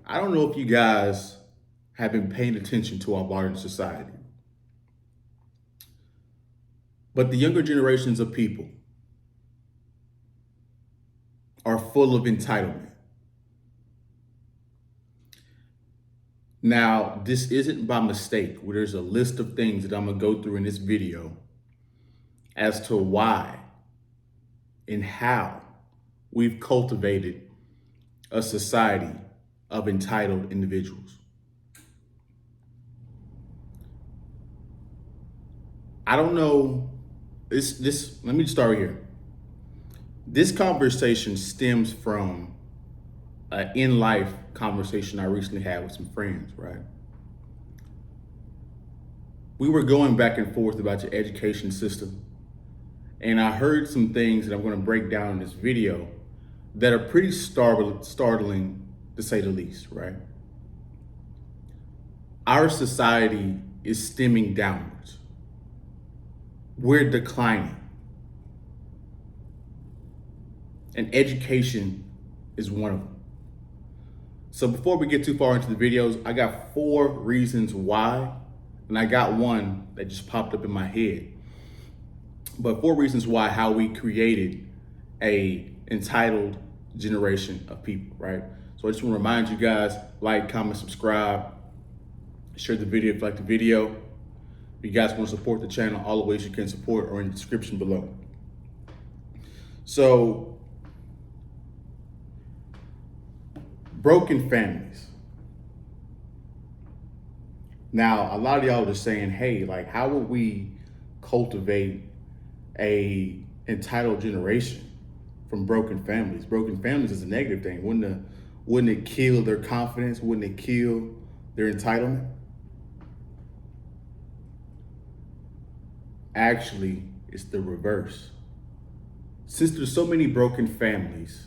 I don't know if you guys have been paying attention to our modern society, but the younger generations of people are full of entitlement. Now, this isn't by mistake, where there's a list of things that I'm gonna go through in this video as to why and how we've cultivated a society of entitled individuals. I don't know. This let me start here. This conversation stems from an in-life conversation I recently had with some friends, right? We were going back and forth about your education system, and I heard some things that I'm going to break down in this video that are pretty startling to say the least, right? Our society is stemming downwards. We're declining. And education is one of them. So before we get too far into the videos, I got 4 reasons why, and I got one that just popped up in my head. But 4 reasons why how we created a entitled generation of people, right? So I just want to remind you guys, like, comment, subscribe, share the video if you like the video. If you guys want to support the channel, all the ways you can support are in the description below. So, broken families. Now, a lot of y'all are saying, hey, like, how would we cultivate a entitled generation from broken families? Broken families is a negative thing. Wouldn't it kill their confidence? Wouldn't it kill their entitlement? Actually, it's the reverse. Since there's so many broken families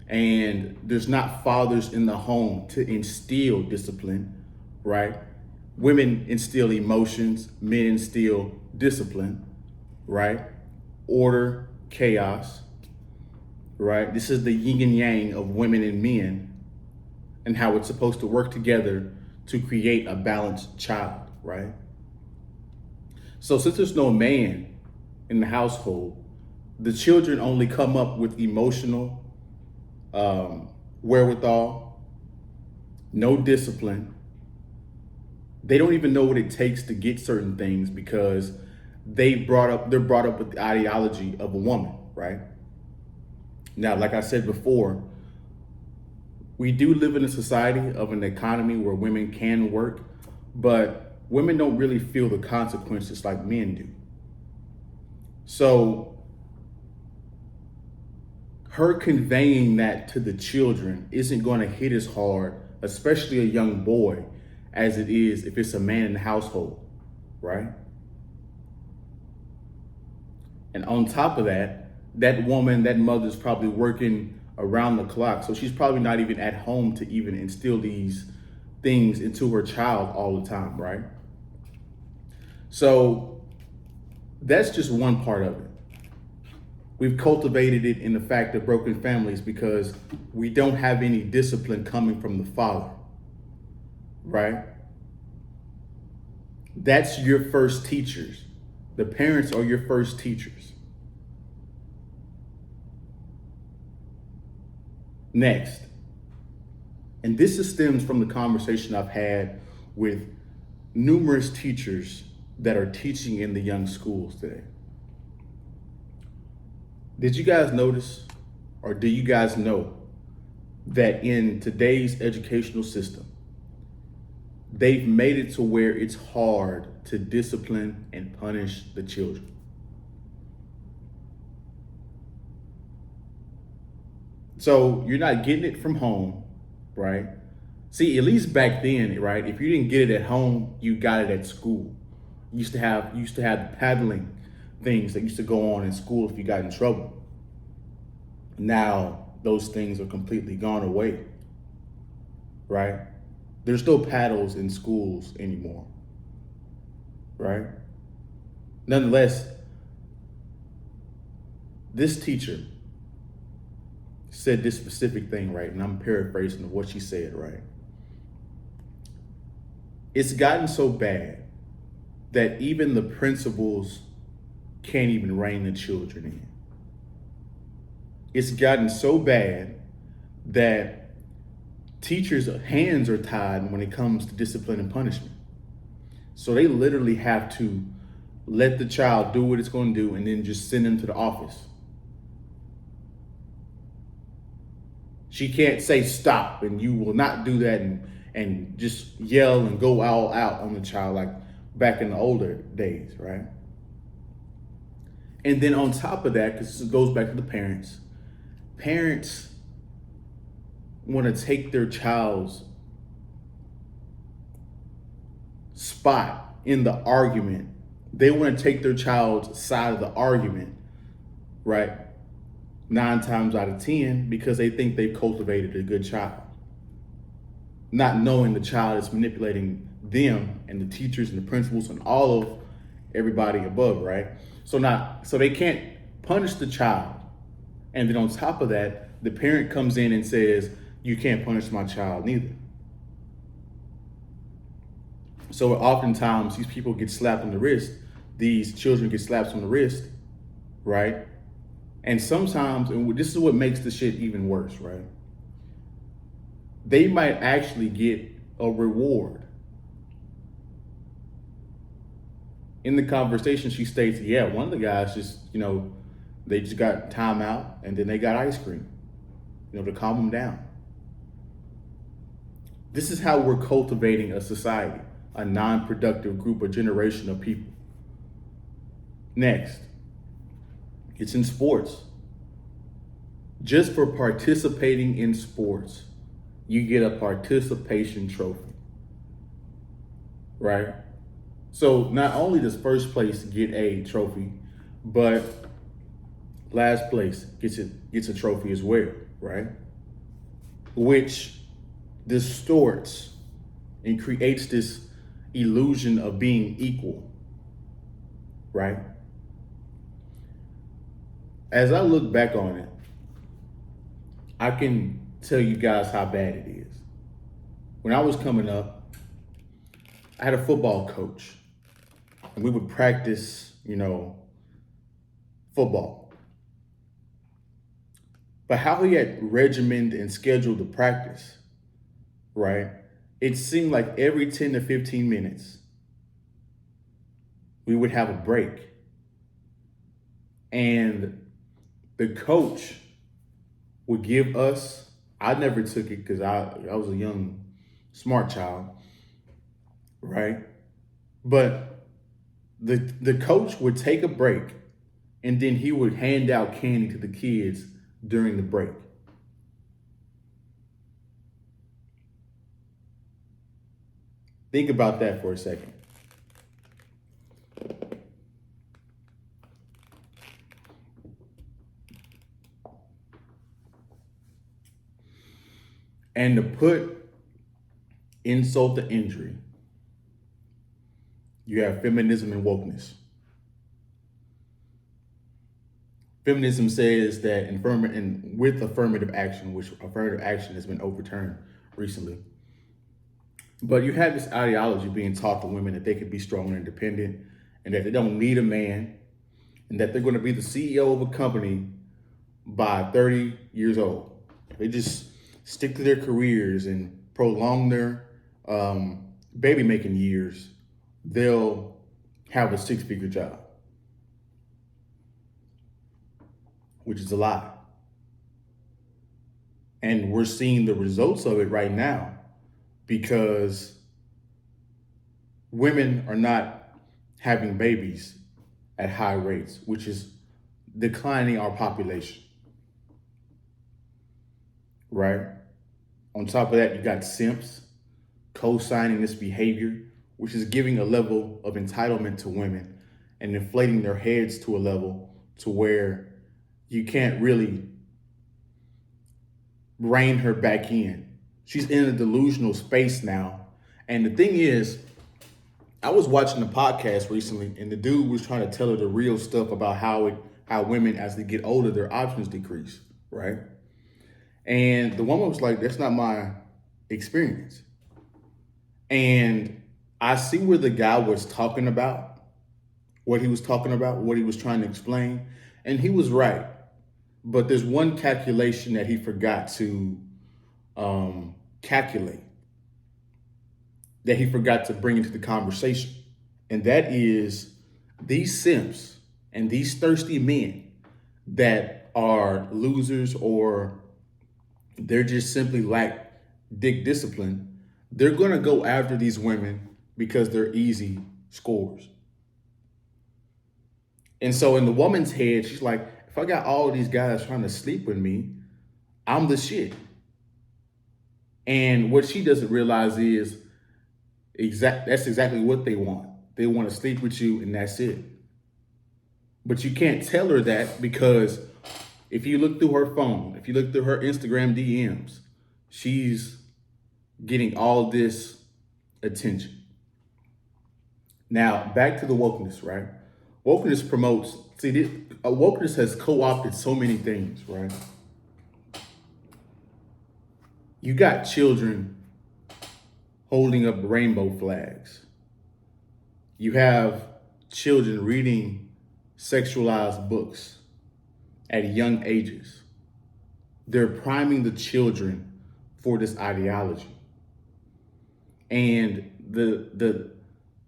and there's not fathers in the home to instill discipline, right? Women instill emotions, men instill discipline, right? Order, chaos, right? This is the yin and yang of women and men and how it's supposed to work together to create a balanced child, right? So since there's no man in the household, the children only come up with emotional wherewithal, no discipline. They don't even know what it takes to get certain things because they're brought up with the ideology of a woman, right? Now, like I said before, we do live in a society of an economy where women can work, but women don't really feel the consequences like men do. So her conveying that to the children isn't going to hit as hard, especially a young boy, as it is if it's a man in the household, right? And on top of that, that woman, that mother's probably working around the clock. So she's probably not even at home to even instill these things into her child all the time, right? So that's just one part of it. We've cultivated it in the fact of broken families because we don't have any discipline coming from the father, right? That's your first teachers. The parents are your first teachers. Next, and this stems from the conversation I've had with numerous teachers that are teaching in the young schools today. Did you guys notice, or do you guys know, that in today's educational system, they've made it to where it's hard to discipline and punish the children? So you're not getting it from home, right? See, at least back then, right? If you didn't get it at home, you got it at school. You used to have the paddling things that used to go on in school if you got in trouble. Now those things are completely gone away, right? There's no paddles in schools anymore, right? Nonetheless, this teacher said this specific thing, right? And I'm paraphrasing what she said, right? It's gotten so bad that even the principals can't even rein the children in. It's gotten so bad that teachers' hands are tied when it comes to discipline and punishment. So they literally have to let the child do what it's going to do and then just send them to the office. She can't say stop and you will not do that and just yell and go all out on the child like back in the older days, right? And then on top of that, because it goes back to the parents want to take their child's spot in the argument. They want to take their child's side of the argument, right? 9 times out of 10, because they think they've cultivated a good child, not knowing the child is manipulating them and the teachers and the principals and all of everybody above, right? So they can't punish the child. And then on top of that, the parent comes in and says, you can't punish my child neither. So oftentimes these people get slapped on the wrist. These children get slapped on the wrist, right? And sometimes, and this is what makes the shit even worse, right? They might actually get a reward. In the conversation, she states, yeah, one of the guys just, they just got time out and then they got ice cream, to calm them down. This is how we're cultivating a society, a non-productive group or generation of people. Next, it's in sports. Just for participating in sports, you get a participation trophy, right? So not only does first place get a trophy, but last place gets a trophy as well, right? Which distorts and creates this illusion of being equal, right? As I look back on it, I can tell you guys how bad it is. When I was coming up, I had a football coach and we would practice, football. But how he had regimented and scheduled the practice, right? It seemed like every 10 to 15 minutes, we would have a break. And the coach would give us, I never took it because I was a young, smart child, right? But the coach would take a break and then he would hand out candy to the kids during the break. Think about that for a second. And to put insult to injury, you have feminism and wokeness. Feminism says that with affirmative action, which affirmative action has been overturned recently. But you have this ideology being taught to women that they could be strong and independent and that they don't need a man and that they're going to be the CEO of a company by 30 years old. They just stick to their careers and prolong their baby making years, they'll have a 6-figure job, which is a lie. And we're seeing the results of it right now because women are not having babies at high rates, which is declining our population, right? On top of that, you got simps co-signing this behavior, which is giving a level of entitlement to women and inflating their heads to a level to where you can't really rein her back in. She's in a delusional space now. And the thing is, I was watching a podcast recently and the dude was trying to tell her the real stuff about how women, as they get older, their options decrease, right? And the woman was like, that's not my experience. And I see where the guy was talking about, what he was talking about, what he was trying to explain. And he was right. But there's one calculation that he forgot to calculate, that he forgot to bring into the conversation. And that is these simps and these thirsty men that are losers, or they're just simply lack dick discipline, they're going to go after these women because they're easy scores. And so in the woman's head, she's like, if I got all these guys trying to sleep with me, I'm the shit. And what she doesn't realize is that's exactly what they want. They want to sleep with you, and that's it. But you can't tell her that, because if you look through her phone, if you look through her Instagram DMs, she's getting all this attention. Now, back to the wokeness, right? Wokeness promotes, wokeness has co-opted so many things, right? You got children holding up rainbow flags. You have children reading sexualized books at young ages. They're priming the children for this ideology. And the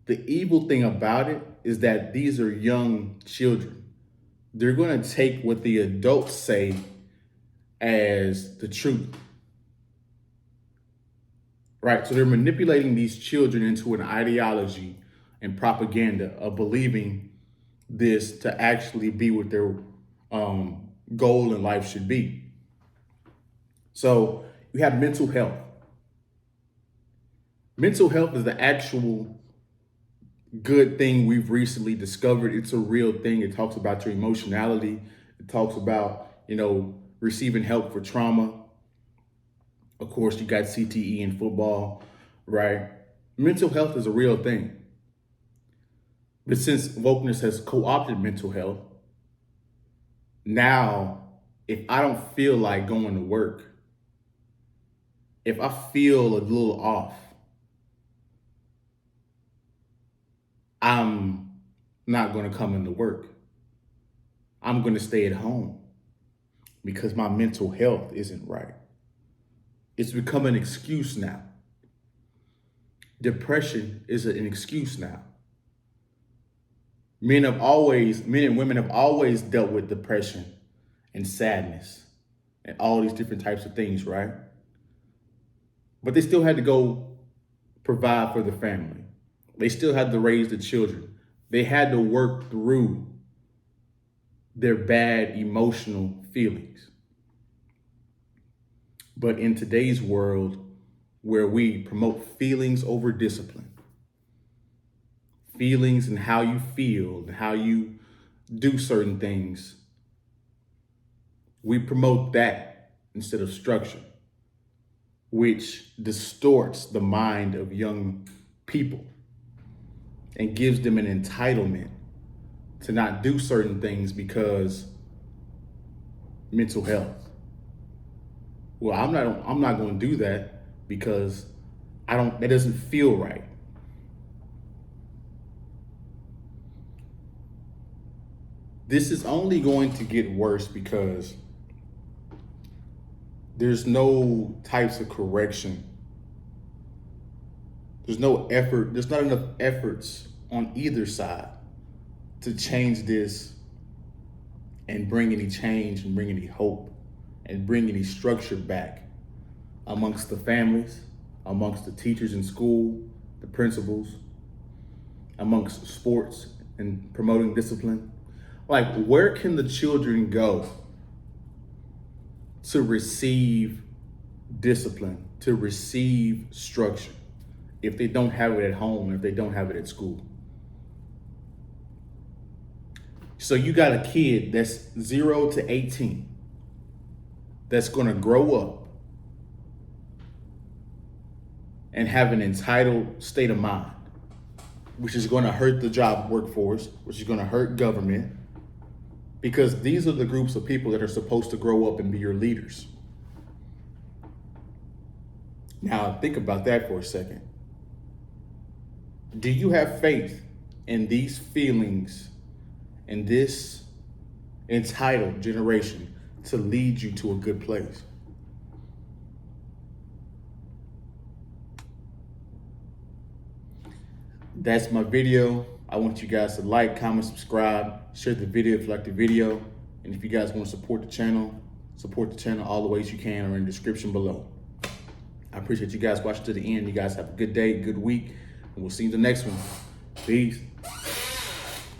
evil thing about it is that these are young children. They're going to take what the adults say as the truth. Right? So they're manipulating these children into an ideology and propaganda of believing this to actually be what their goal in life should be. So you have mental health. Mental health is the actual good thing we've recently discovered. It's a real thing. It talks about your emotionality. It talks about, receiving help for trauma. Of course, you got CTE in football, right? Mental health is a real thing. But since wokeness has co-opted mental health, now, if I don't feel like going to work, if I feel a little off, I'm not going to come into work. I'm going to stay at home because my mental health isn't right. It's become an excuse now. Depression is an excuse now. Men and women have always dealt with depression and sadness and all these different types of things, right? But they still had to go provide for the family. They still had to raise the children. They had to work through their bad emotional feelings. But in today's world, where we promote feelings over discipline, feelings and how you feel and how you do certain things, we promote that instead of structure, which distorts the mind of young people and gives them an entitlement to not do certain things because mental health. Well, I'm not going to do that because that doesn't feel right. This is only going to get worse because there's no types of correction. There's no effort. There's not enough efforts on either side to change this and bring any change and bring any hope and bring any structure back amongst the families, amongst the teachers in school, the principals, amongst sports and promoting discipline. Like, where can the children go to receive discipline, to receive structure, if they don't have it at home, if they don't have it at school? So you got a kid that's 0 to 18 that's going to grow up and have an entitled state of mind, which is going to hurt the job workforce, which is going to hurt government, because these are the groups of people that are supposed to grow up and be your leaders. Now, think about that for a second. Do you have faith in these feelings in this entitled generation to lead you to a good place? That's my video. I want you guys to like, comment, subscribe, share the video if you like the video. And if you guys want to support the channel all the ways you can are in the description below. I appreciate you guys watching to the end. You guys have a good day, good week, and we'll see you in the next one. Peace.